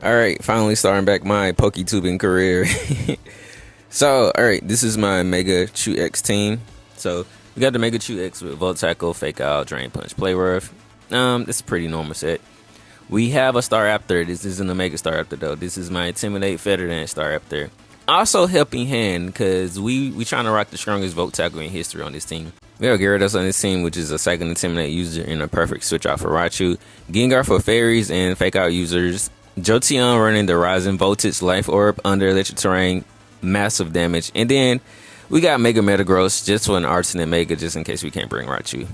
Alright, finally starting back my PokeTubing career. So, alright, this is my Mega Chew X team. So, we got the Mega Chew X with Volt Tackle, Fake Out, Drain Punch, Play Rough. It's a pretty normal set. We have a Staraptor. This isn't a Mega Staraptor though. This is my Intimidate Feather Dance Staraptor. Also Helping Hand, because we trying to rock the strongest Volt Tackle in history on this team. We have Gyarados on this team, which is a second Intimidate user and a perfect switch out for Raichu. Gengar for Fairies and Fake Out users. Jolteon running the Rising Voltage Life Orb under Electric Terrain, massive damage. And then we got Mega Metagross just for an alternate Mega, just in case we can't bring Raichu.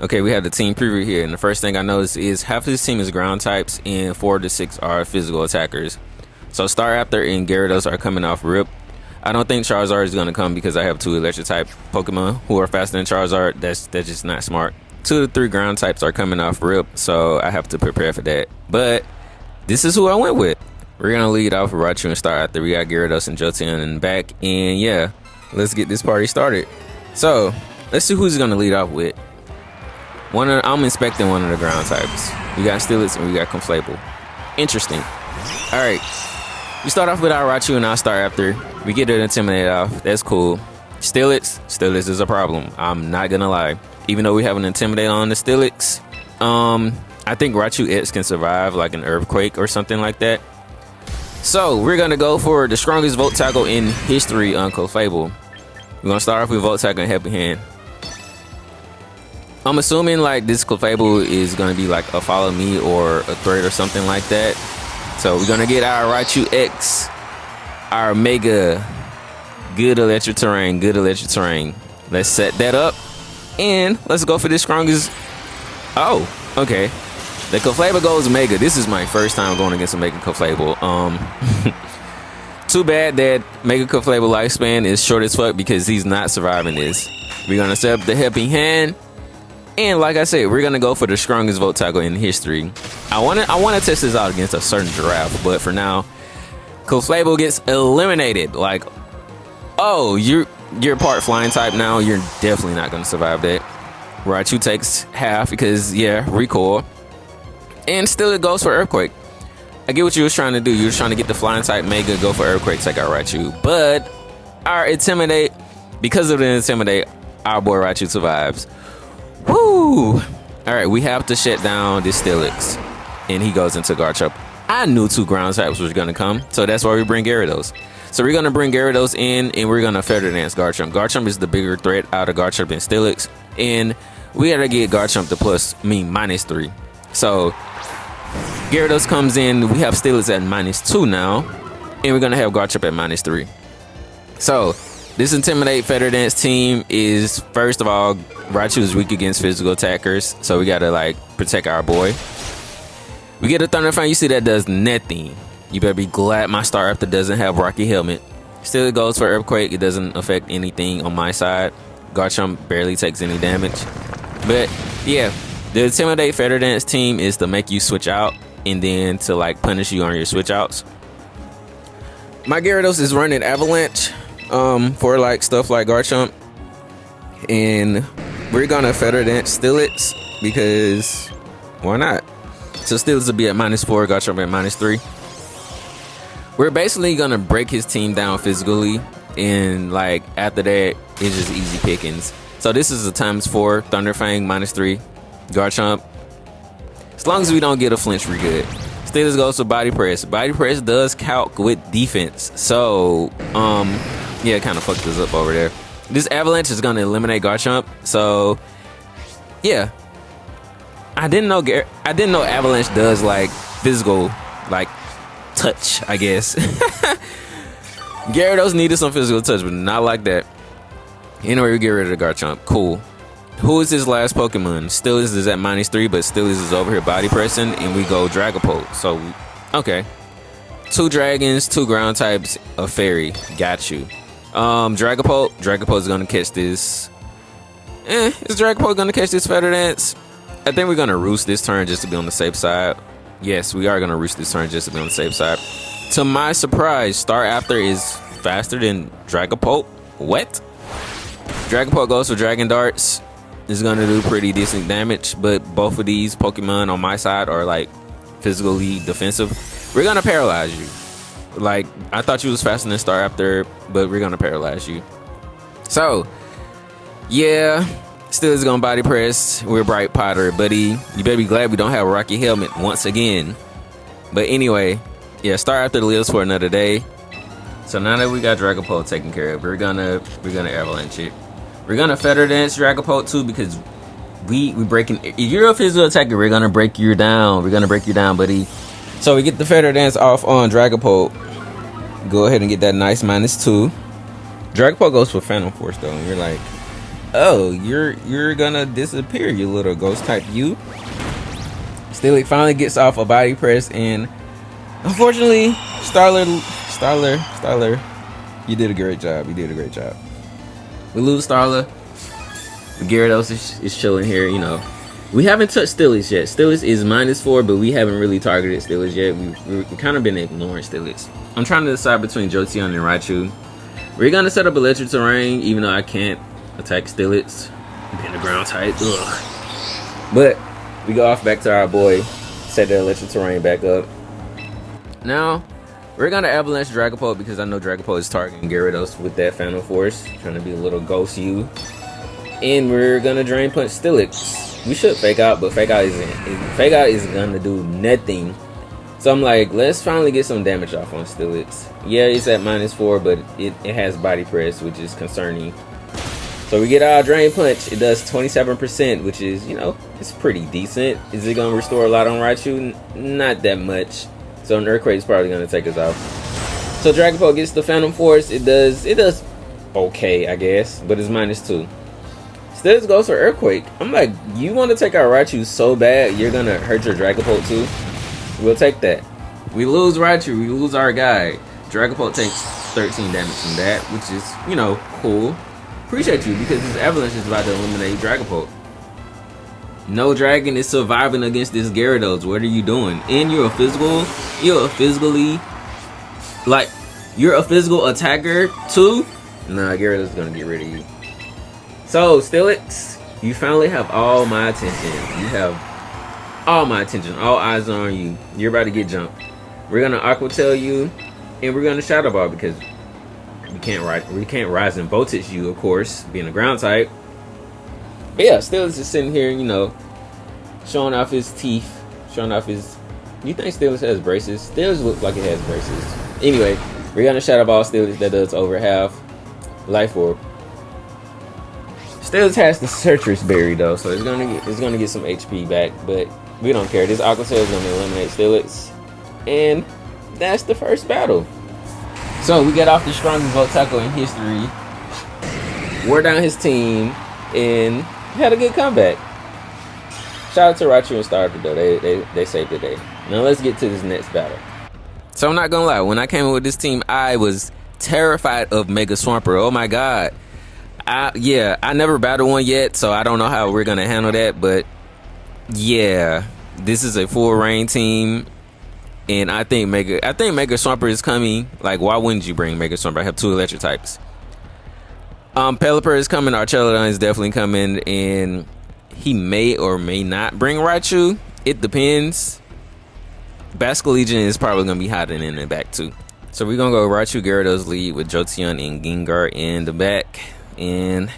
Okay, we have the team preview here, and the first thing I noticed is half of this team is ground types and 4 to 6 are physical attackers. So Staraptor and Gyarados are coming off rip. I don't think Charizard is going to come because I have 2 electric type Pokemon who are faster than Charizard. That's just not smart. 2 to 3 ground types are coming off rip, so I have to prepare for that. But this is who I went with. We're going to lead off with Raichu and Staraptor. We got Gyarados and Jolteon in the back. And yeah, let's get this party started. So, let's see who's going to lead off with. I'm inspecting one of the ground types. We got Steelix and we got Conflable. Interesting. Alright. We start off with our Raichu and our Staraptor. We get it Intimidate off. That's cool. Steelix is a problem. I'm not going to lie. Even though we have an Intimidate on the Steelix, I think Raichu X can survive like an Earthquake or something like that. So we're going to go for the strongest Volt Tackle in history on Conflable. We're going to start off with Volt Tackle and Helping Hand. I'm assuming like this Conflable is going to be like a Follow Me or a Threat or something like that. So we're going to get our Raichu X, our Mega, good electric terrain. Let's set that up and let's go for the strongest. Oh, okay. The Conflable goes Mega. This is my first time going against a Mega Conflable. Too bad that Mega Conflable lifespan is short as fuck because he's not surviving this. We're gonna set up the Helping Hand, and like I said, we're gonna go for the strongest Volt Tackle in history. I wanna test this out against a certain Giraffe, but for now, Conflable gets eliminated. Like, oh, you're part Flying type now. You're definitely not gonna survive that. Raichu takes half because yeah, recoil. And still it goes for Earthquake. I get what you was trying to do. You was trying to get the Flying type Mega, go for Earthquake, take out Raichu. But our Intimidate, because of the Intimidate, our boy Raichu survives. Woo! Alright, we have to shut down this Steelix. And he goes into Garchomp. I knew 2 ground types was going to come, so that's why we bring Gyarados. So we're going to bring Gyarados in, and we're going to Feather Dance Garchomp. Garchomp is the bigger threat out of Garchomp and Steelix. And we got to get Garchomp to -3. So Gyarados comes in, we have Steelix at -2 now, and we're gonna have Garchomp at -3. So this Intimidate Feather Dance team is, first of all, Raichu is weak against physical attackers, so we gotta like protect our boy. We get a Thunder Fan, you see that does nothing. You better be glad my Staraptor doesn't have Rocky Helmet. Still it goes for Earthquake, it doesn't affect anything on my side. Garchomp barely takes any damage. But yeah, the Intimidate Feather Dance team is to make you switch out and then to like punish you on your switch outs. My Gyarados is running Avalanche for like stuff like Garchomp, and we're gonna Feather Dance Steelix because why not? So Steelix will be at -4, Garchomp at -3. We're basically gonna break his team down physically, and like after that it's just easy pickings. So this is a ×4 Thunderfang -3. Garchomp. As long as we don't get a flinch, we're good. Steelix goes to Body Press. Body Press does calc with defense. So, yeah, it kind of fucked us up over there. This Avalanche is going to eliminate Garchomp. So, yeah. I didn't know Avalanche does like physical, like touch, I guess. Gyarados needed some physical touch, but not like that. Anyway, we get rid of the Garchomp. Cool. Who is his last Pokemon? Steelix is at -3, but Steelix is over here body pressing, and we go Dragapult. So, okay. 2 dragons, 2 ground types, a fairy. Got you. Dragapult is gonna catch this. Is Dragapult gonna catch this Feather Dance? I think we're gonna roost this turn just to be on the safe side. Yes, we are gonna roost this turn just to be on the safe side. To my surprise, Staraptor is faster than Dragapult. What? Dragapult goes for Dragon Darts. Is going to do pretty decent damage, but both of these Pokemon on my side are like physically defensive. we're gonna paralyze you. Like, I thought you was faster than Star after, but we're gonna paralyze you. So, yeah, still is gonna body press. We're Bright Potter, buddy. You better be glad we don't have a Rocky helmet once again. But anyway, yeah, Star after lives for another day. So now that we got Dragapult taken care of, we're gonna avalanche it. We're gonna Feather Dance Dragapult too, because we breaking. If you're a physical attacker, we're gonna break you down. We're gonna break you down, buddy. So we get the Feather Dance off on Dragapult. Go ahead and get that nice -2. Dragapult goes for Phantom Force though, and you're like, oh, you're gonna disappear, you little ghost type you. Steelix finally gets off a body press, and unfortunately, Starler, you did a great job. You did a great job. We lose Starler. Gyarados is chilling here, you know. We haven't touched Steelix yet. Steelix is -4, but we haven't really targeted Steelix yet. We've kind of been ignoring Steelix. I'm trying to decide between Jolteon and Raichu. We're gonna set up Electric Terrain, even though I can't attack Steelix. Being a ground type, ugh. But we go off back to our boy, set the Electric Terrain back up. Now, we're gonna Avalanche Dragapult because I know Dragapult is targeting Gyarados with that Phantom Force, trying to be a little ghost you. And we're gonna Drain Punch Steelix. We should Fake Out, but Fake Out is gonna do nothing. So I'm like, let's finally get some damage off on Steelix. Yeah, it's at -4, but it has body press, which is concerning. So we get our Drain Punch. It does 27%, which is, you know, it's pretty decent. Is it gonna restore a lot on Raichu? Not that much. So an Earthquake is probably gonna take us out. So Dragapult gets the Phantom Force. It does okay, I guess, but it's -2. Steelix goes for Earthquake. I'm like, you want to take our Raichu so bad, you're gonna hurt your Dragapult too? We'll take that. We lose Raichu, we lose our guy. Dragapult takes 13 damage from that, which is, you know, cool. Appreciate you, because this Avalanche is about to eliminate Dragapult. No Dragon is surviving against this Gyarados. What are you doing? And you're a physical attacker too? Nah, Gyarados is gonna get rid of you. So, Steelix, you finally have all my attention. You have all my attention. All eyes are on you. You're about to get jumped. We're gonna Aqua Tail you, and we're gonna Shadow Ball because we can't rise and voltage you, of course, being a ground type. But yeah, Steelix is sitting here, you know, showing off his teeth, showing off his. You think Steelix has braces? Steelix looks like it has braces. Anyway, we're gonna Shadow Ball Steelix. That does over half Life Orb. Steelix has the Searcher's Berry though, so it's gonna get some HP back, but we don't care. This Aqua Tail is gonna eliminate Steelix, and that's the first battle. So we got off the strongest Volt Tackle in history, wore down his team, and had a good comeback. Shout out to Raichu and Starter though. They saved the day. Now let's get to this next battle. So I'm not gonna lie, when I came in with this team, I was terrified of Mega Swampert. Oh my god. I never battled one yet, so I don't know how we're gonna handle that, but yeah, this is a full rain team, and I think Mega Swampert is coming. Like, why wouldn't you bring Mega Swampert? I have 2 electric types. Pelipper is coming, Archelodon is definitely coming, and he may or may not bring Raichu. It depends. Basculegion is probably gonna be hiding in the back too. So we're gonna go Raichu Gyarados lead with Jolteon and Gengar in the back. And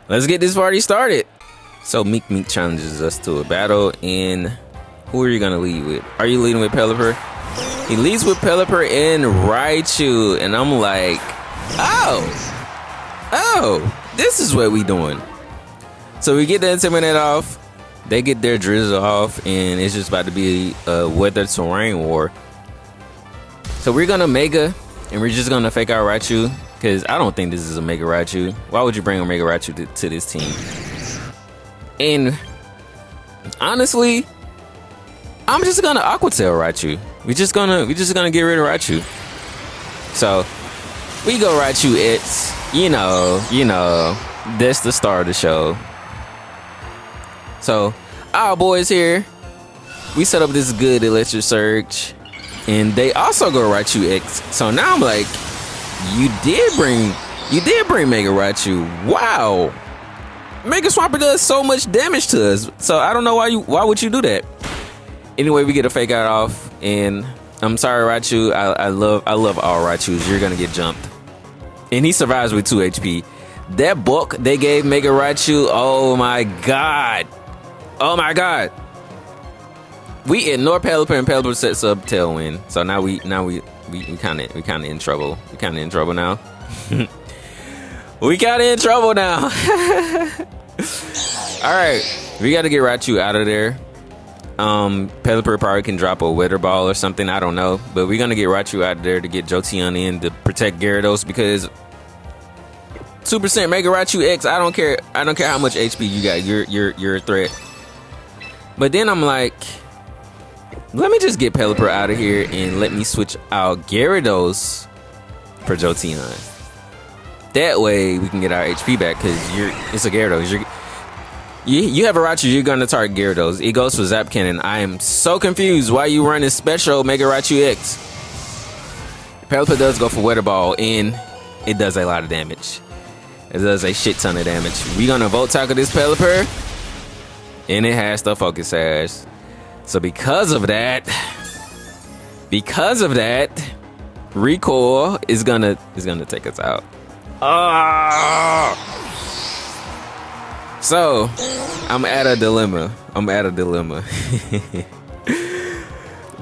let's get this party started. So Meek challenges us to a battle, and who are you gonna lead with? Are you leading with Pelipper? He leads with Pelipper and Raichu, and I'm like, oh, this is what we doing. So we get the Intimidate off, they get their Drizzle off, and it's just about to be a Weather Terrain war. So we're gonna Mega, and we're just gonna Fake Out Raichu. Because I don't think this is a Mega Raichu. Why would you bring a Mega Raichu to this team? And honestly, I'm just gonna Aqua Tail Raichu. We're just gonna get rid of Raichu. So we go Raichu. It's you know, that's the star of the show. So our boys here, we set up this good Electric Surge, and they also go Raichu X. So now I'm like, you did bring Mega Raichu. Wow. Mega Swampert does so much damage to us. So I don't know why would you do that? Anyway, we get a Fake Out off, and I'm sorry, Raichu. I love all Raichus. You're gonna get jumped. And he survives with 2 HP. That book they gave Mega Raichu, oh my god. Oh my god. We ignore Pelipper and Pelipper sets up Tailwind. So now we kinda in trouble. We kinda in trouble now. We kinda in trouble now. Alright. We gotta get Raichu out of there. Pelipper probably can drop a Weather Ball or something, I don't know. But we're gonna get Raichu out of there to get Jolteon in to protect Gyarados because 2% Mega Raichu X, I don't care how much HP you got, you're a threat. But then I'm like, let me just get Pelipper out of here and let me switch out Gyarados for Jolteon. That way we can get our HP back because it's a Gyarados. You have a Raichu, you're gonna target Gyarados. It goes for Zap Cannon. I am so confused why you running special Mega Raichu X. Pelipper does go for Weather Ball and it does a lot of damage. It does a shit ton of damage. We're gonna Volt Tackle this Pelipper and it has the Focus Sash. So because of that, Recoil is gonna take us out. So I'm at a dilemma.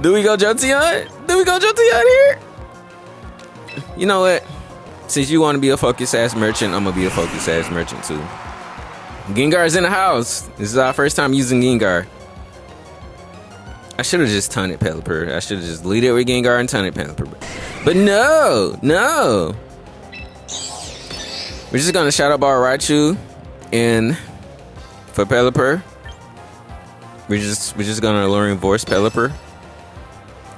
Do we go Jolteon here? You know what? Since you want to be a Focus Ass merchant, I'm gonna be a Focus Ass merchant too. Gengar's in the house. This is our first time using Gengar. I should have just taunted Pelipper. I should have just lead it with Gengar and taunted Pelipper. But no. We're just gonna Shadow Ball Raichu, and for Pelipper, we're just gonna Alluring Voice Pelipper.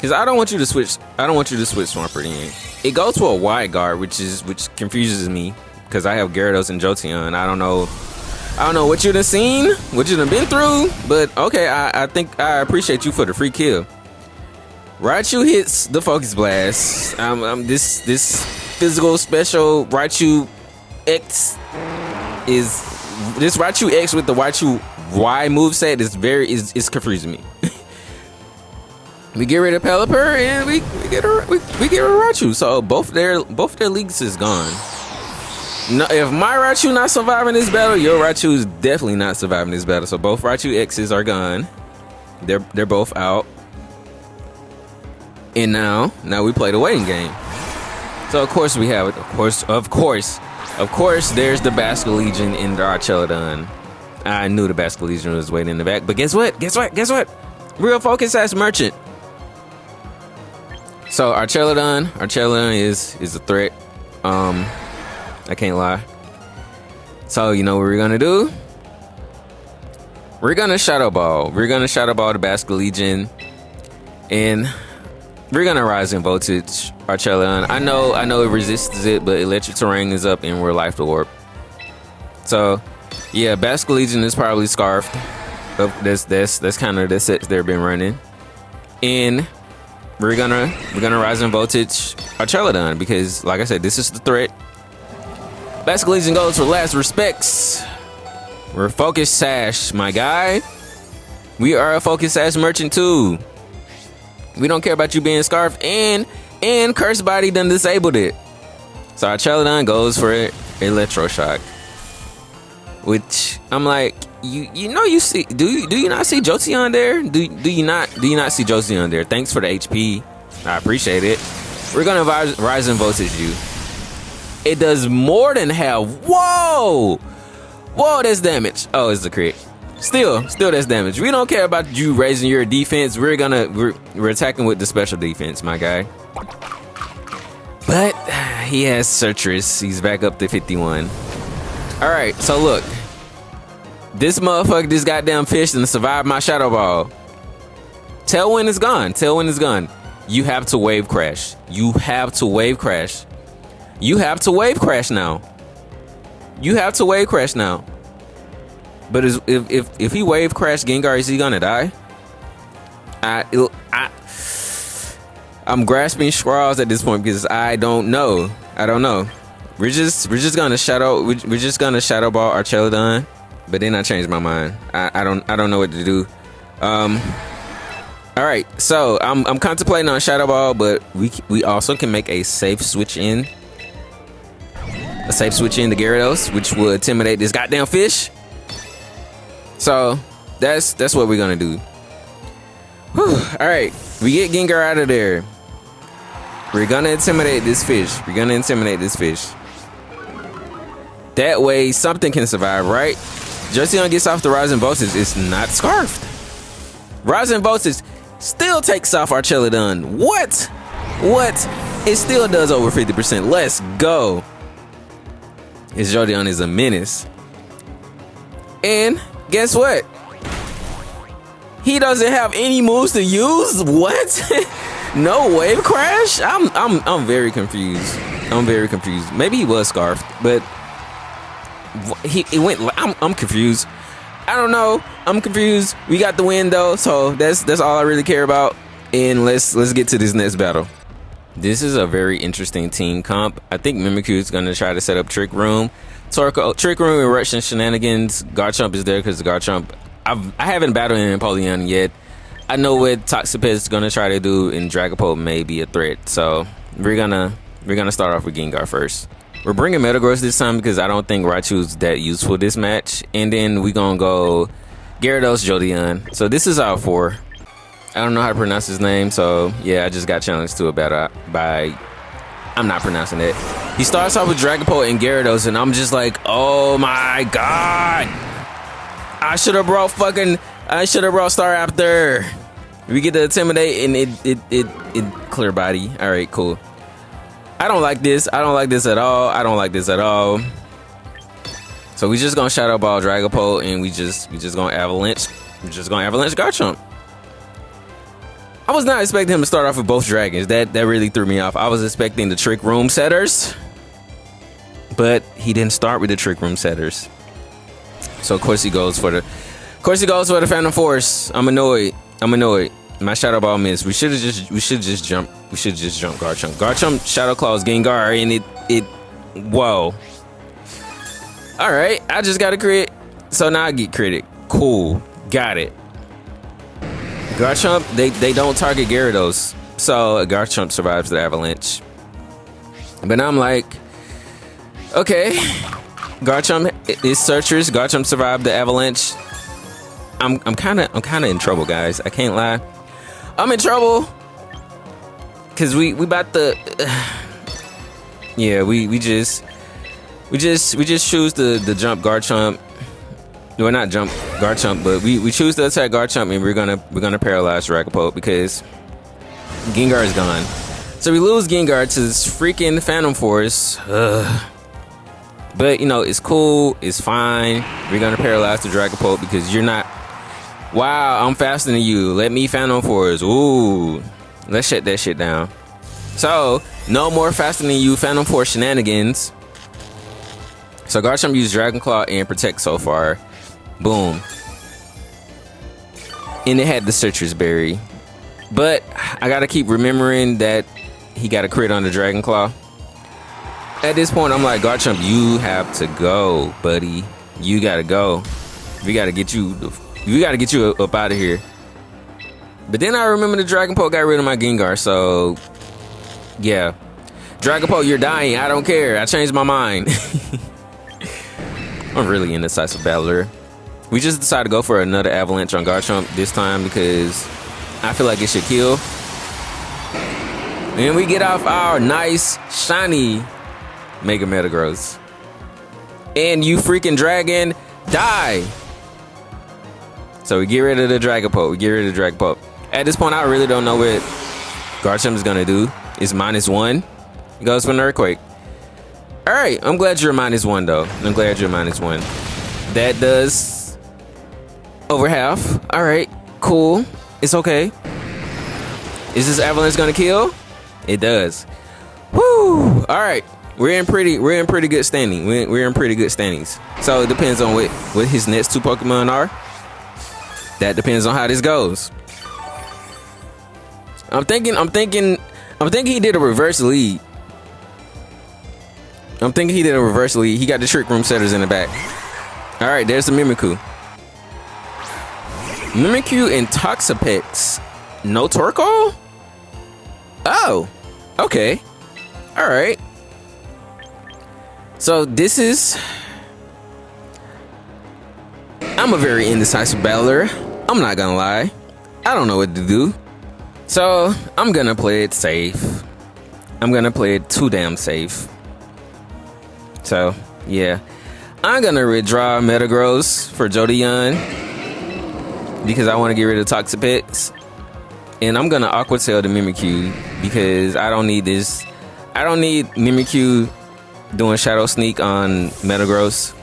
Cause I don't want you to switch Swampert in. It goes to a wide guard, which confuses me because I have Gyarados and Jolteon. I don't know what you've seen, what you've been through, but okay, I think I appreciate you for the free kill. Raichu hits the Focus Blast. This physical special Raichu X is this Raichu X with the Raichu Y moveset is confusing me. We get rid of Pelipper and we get a Raichu. So both their leagues is gone. No, if my Raichu not surviving this battle, your Raichu is definitely not surviving this battle. So both Raichu X's are gone. They're both out. And now we play the waiting game. So of course we have it. Of course, there's the Basculegion in the Archelodon. I knew the Basculegion was waiting in the back. But guess what? Real Focus Ass merchant. So Archelodon is a threat. I can't lie. So you know what we're gonna do? We're gonna Shadow Ball. We're gonna Shadow Ball the Basculegion, and we're gonna Rise in Voltage Archelodon. I know it resists it, but Electric Terrain is up and we're Life Orb. So yeah, Basculegion is probably Scarfed. That's kind of the sets they've been running, and we're gonna Rise in Voltage Archelodon because, like I said, this is the threat. Basculegion goes for last respects. We're Focus Sash, my guy. We are a Focus Sash merchant too. We don't care about you being Scarfed, and Curse Body done disabled it. So Archelodon goes for Electroshock, which I'm like, you see, do you not see Jolteon there? Do you not see Jolteon there? Thanks for the HP, I appreciate it. We're gonna Rise and Voltage you. It does more than half. Whoa, that's damage. Oh, it's a crit. Still that's damage. We don't care about you raising your defense. We're attacking with the special defense, my guy. But he has Surtress. He's back up to 51. All right, so look. This motherfucker just goddamn fished and survived my Shadow Ball. Tailwind is gone. You have to Wave Crash. You have to Wave Crash now. But if he Wave Crash Gengar, is he gonna die? I'm grasping straws at this point because I don't know. We're just gonna Shadow Ball Archelodon. But then I changed my mind. I don't know what to do. All right, so I'm contemplating on Shadow Ball, but we also can make a safe switch in. A safe switch in to Gyarados, which will intimidate this goddamn fish. So that's what we're gonna do. Whew. All right, we get Gengar out of there. We're gonna intimidate this fish. We're gonna intimidate this fish. That way, something can survive, right? Jolteon gets off the Rising Voltage. It's not scarfed. Rising Voltage still takes off Archelodon. What? What? It still does over 50%. Let's go. His Jolteon is a menace. And guess what? He doesn't have any moves to use. What? No Wave Crash? I'm very confused. I'm very confused. Maybe he was scarfed, but he went. I'm confused. I don't know. I'm confused. We got the win though, so that's all I really care about. And let's get to this next battle. This is a very interesting team comp. I think Mimikyu is gonna try to set up Trick Room. Trick Room, Eruption, Shenanigans. Garchomp is there because Garchomp. I haven't battled in Empoleon yet. I know what Toxapex is gonna try to do, and Dragapult may be a threat. So we're gonna start off with Gengar first. We're bringing Metagross this time because I don't think Raichu is that useful this match. And then we gonna go Gyarados, Jolteon. So this is our 4. I don't know how to pronounce his name, so yeah, I just got challenged to a battle by. I'm not pronouncing it. He starts off with Dragapult and Gyarados, and I'm just like, oh my god! I should have brought Staraptor. We get to intimidate, and it clear body. All right, cool. I don't like this. I don't like this at all. I don't like this at all. So we just gonna Shadow Ball Dragapult, and we just gonna Avalanche. We're just gonna Avalanche Garchomp. I was not expecting him to start off with both dragons. That really threw me off. I was expecting the Trick Room setters, but he didn't start with the Trick Room setters. So of course he goes for the Phantom Force. I'm annoyed. My Shadow Ball missed. We should just jump Garchomp. Garchomp Shadow Claws Gengar, and it whoa. All right, I just got a crit. So now I get critted. Cool, got it. Garchomp, they don't target Gyarados, so Garchomp survives the avalanche. But now I'm like, okay, Garchomp is searchers. Garchomp survived the avalanche. I'm kind of in trouble, guys. I can't lie. I'm in trouble because we about to. Yeah, we just choose the jump Garchomp. Well, not jump Garchomp, but we choose to attack Garchomp, and we're gonna paralyze Dragapult because Gengar is gone. So we lose Gengar to this freaking Phantom Force. But you know, it's cool, it's fine. We're gonna paralyze the Dragapult because you're not. Wow, I'm faster than you. Let me Phantom Force. Ooh, let's shut that shit down. So no more faster than you Phantom Force shenanigans. So Garchomp used Dragon Claw and Protect so far. Boom. And it had the Citrus Berry. But I gotta keep remembering that he got a crit on the Dragon Claw. At this point, I'm like, Garchomp, you have to go, buddy. You gotta go. We gotta get you up out of here. But then I remember the Dragapult got rid of my Gengar, so yeah. Dragapult, you're dying. I don't care. I changed my mind. I'm really indecisive battler. We just decided to go for another avalanche on Garchomp this time because I feel like it should kill. And we get off our nice, shiny Mega Metagross. And you freaking dragon, die! So we get rid of the Dragapult. At this point, I really don't know what Garchomp is gonna do. It's -1. It goes for an Earthquake. Alright, I'm glad you're -1 though. I'm glad you're -1. That does over half. Alright, cool. It's okay. Is this avalanche gonna kill? It does. Woo! Alright. We're in pretty good standing. We're in pretty good standings. So it depends on what his next 2 Pokemon are. That depends on how this goes. I'm thinking he did a reverse lead. He got the Trick Room setters in the back. All right, there's the Mimikyu. Mimikyu and Toxapex No Torkoal? Oh, okay. All right. So this is... I'm a very indecisive battler. I'm not gonna lie. I don't know what to do. So I'm gonna play it safe. I'm gonna play it too damn safe. So yeah, I'm gonna withdraw Metagross for Jolteon because I want to get rid of Toxapex, and I'm gonna Aqua Tail the Mimikyu because I don't need this. I don't need Mimikyu doing Shadow Sneak on Metagross.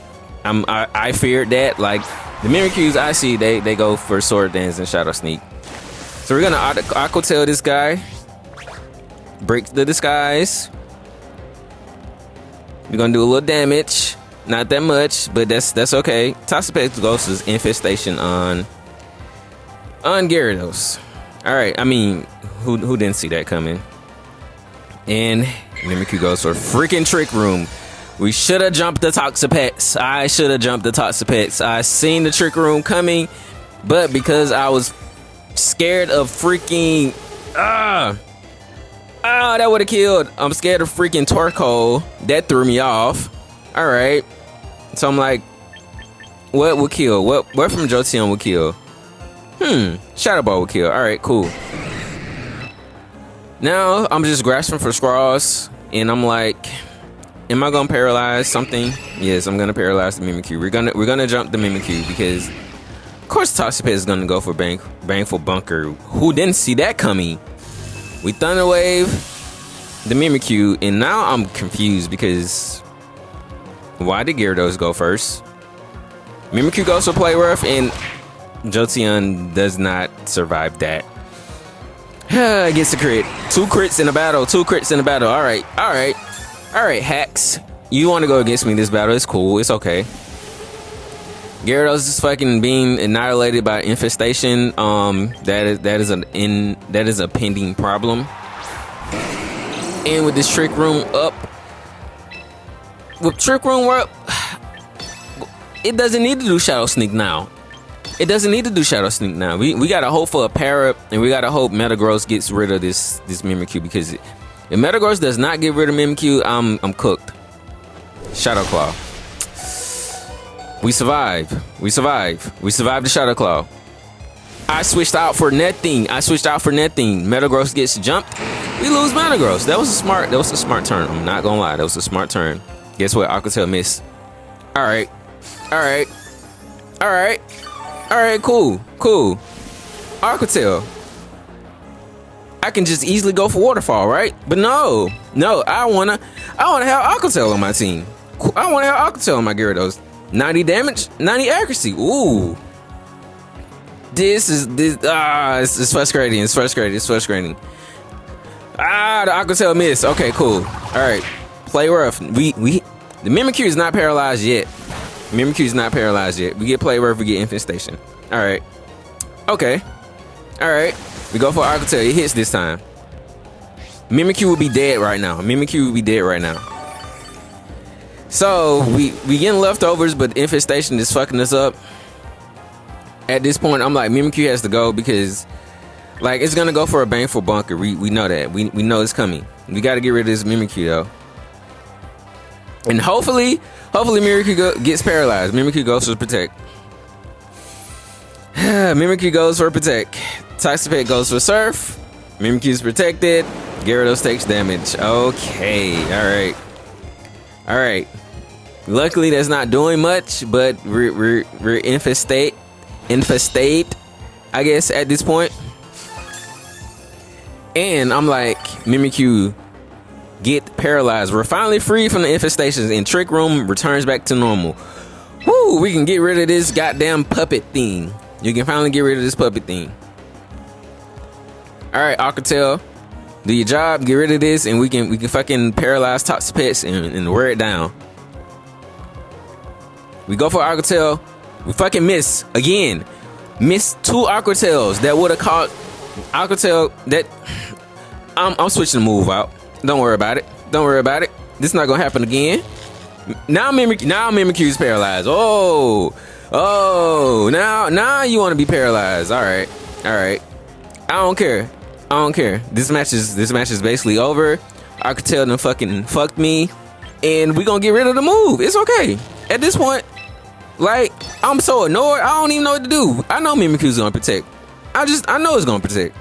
I feared that. Like the Mimikyus I see, they go for Sword Dance and Shadow Sneak. So we're gonna Aqua Tail this guy. Break the disguise. We're gonna do a little damage. Not that much, but that's okay. Toxapex Ghost is Infestation on Gyarados. Alright, I mean, who didn't see that coming? And Mimikyu goes for freaking Trick Room. We should have jumped the Toxapex. I should have jumped the Toxapex. I seen the Trick Room coming, but because I was scared of freaking... that would have killed. I'm scared of freaking Torkoal. That threw me off. Alright. So I'm like, what will kill? What from Jolteon will kill? Shadow Ball will kill. Alright, cool. Now I'm just grasping for straws, and I'm like, am I gonna paralyze something? Yes, I'm gonna paralyze the Mimikyu. We're gonna jump the Mimikyu because of course Toxapex is gonna go for Bangful Bunker. Who didn't see that coming? We Thunder Wave the Mimikyu, and now I'm confused because why did Gyarados go first? Mimikyu goes for Play Rough, and Jolteon does not survive that. Gets a crit. 2 crits in a battle. 2 crits in a battle. All right. Hacks, you want to go against me in this battle? It's cool. It's okay. Gyarados is fucking being annihilated by Infestation. That is a pending problem. And with this Trick Room up, it doesn't need to do Shadow Sneak now. We gotta hope for a para, and we gotta hope Metagross gets rid of this Mimikyu, because if Metagross does not get rid of Mimikyu, I'm cooked. Shadow Claw. We survive the Shadow Claw. I switched out for nothing. Metagross gets jumped. We lose Metagross. That was a smart turn. I'm not gonna lie, that was a smart turn. Guess what? Aqua Tail missed. Alright, cool. Aqua Tail. I can just easily go for Waterfall, right? But no, I wanna have Aqua Tail on my team. I wanna have Aqua Tail on my Gyarados. 90 damage, 90 accuracy. Ooh. It's frustrating. It's frustrating. The Aqua Tail missed. Okay, cool. Alright. Play rough. The Mimikyu is not paralyzed yet. We get Play rough, we get Infestation. Alright. Okay. Alright. We go for Aqua Tail. It hits this time. Mimikyu will be dead right now. So we getting leftovers, but Infestation is fucking us up. At this point, I'm like, Mimikyu has to go because, like, it's gonna go for a Bangful Bunker. We know that. We know it's coming. We got to get rid of this Mimikyu though. And hopefully Mimikyu gets paralyzed. Mimikyu goes for Protect. Toxapex goes for Surf. Mimikyu's protected. Gyarados takes damage. Okay. All right. Luckily, that's not doing much, but we're infestate, I guess, at this point. And I'm like, Mimikyu, get paralyzed. We're finally free from the infestations, and Trick Room returns back to normal. Woo! We can get rid of this goddamn puppet thing. You can finally get rid of this puppet thing. All right, Aqua Tail, do your job. Get rid of this, and we can fucking paralyze Toxapex and wear it down. We go for Aqua Tail. We fucking miss again. Missed 2 Aqua Tails that would have caught Aqua Tail. That I'm switching the move out. Don't worry about it. This is not gonna happen again. Now Mimikyu's paralyzed. Oh, now you want to be paralyzed. All right. I don't care. I don't care. This match is basically over. Arcatel done fucking fucked me, and we gonna get rid of the move. It's okay. At this point, like, I'm so annoyed. I don't even know what to do. I know Mimikyu's gonna protect. I know it's gonna protect.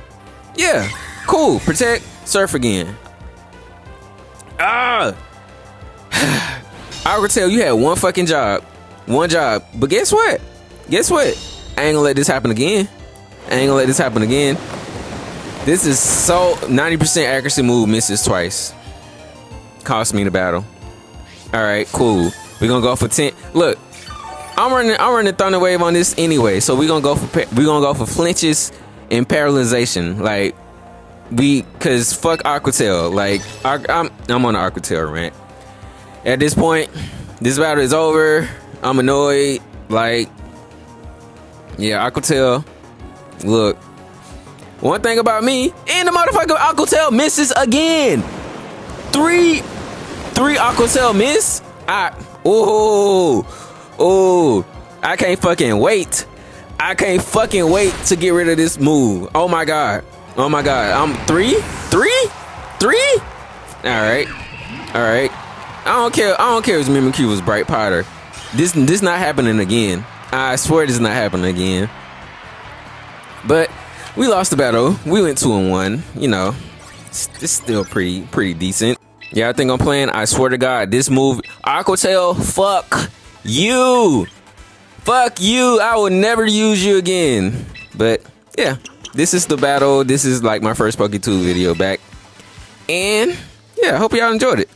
Yeah, cool. Protect. Surf again. Ah. Arcatel, you had one fucking job. One job. But guess what? Guess what? I ain't gonna let this happen again. I ain't gonna let this happen again. This is so 90% accuracy move misses twice. Cost me the battle. All right, cool. We're gonna go for 10. Look, I'm running Thunder Wave on this anyway, so we're gonna go for flinches and paralyzation. Like, cause fuck Arcatel. Like, I'm on the Arcatel rant. At this point, this battle is over. I'm annoyed. Like, yeah, Arcatel. Look. One thing about me, and the motherfucker Aquatel misses again. Three Aquatel miss. I can't fucking wait. I can't fucking wait to get rid of this move. Oh my god. Oh my god. I'm three. All right. I don't care if Mimikyu was Bright Potter. This not happening again. I swear this is not happening again. But we lost the battle. We went 2-1. You know, it's still pretty decent. Yeah, I think I'm playing. I swear to God, this move, Aquatail, fuck you. Fuck you. I will never use you again. But yeah, this is the battle. This is like my first Poke2 video back. And yeah, I hope y'all enjoyed it.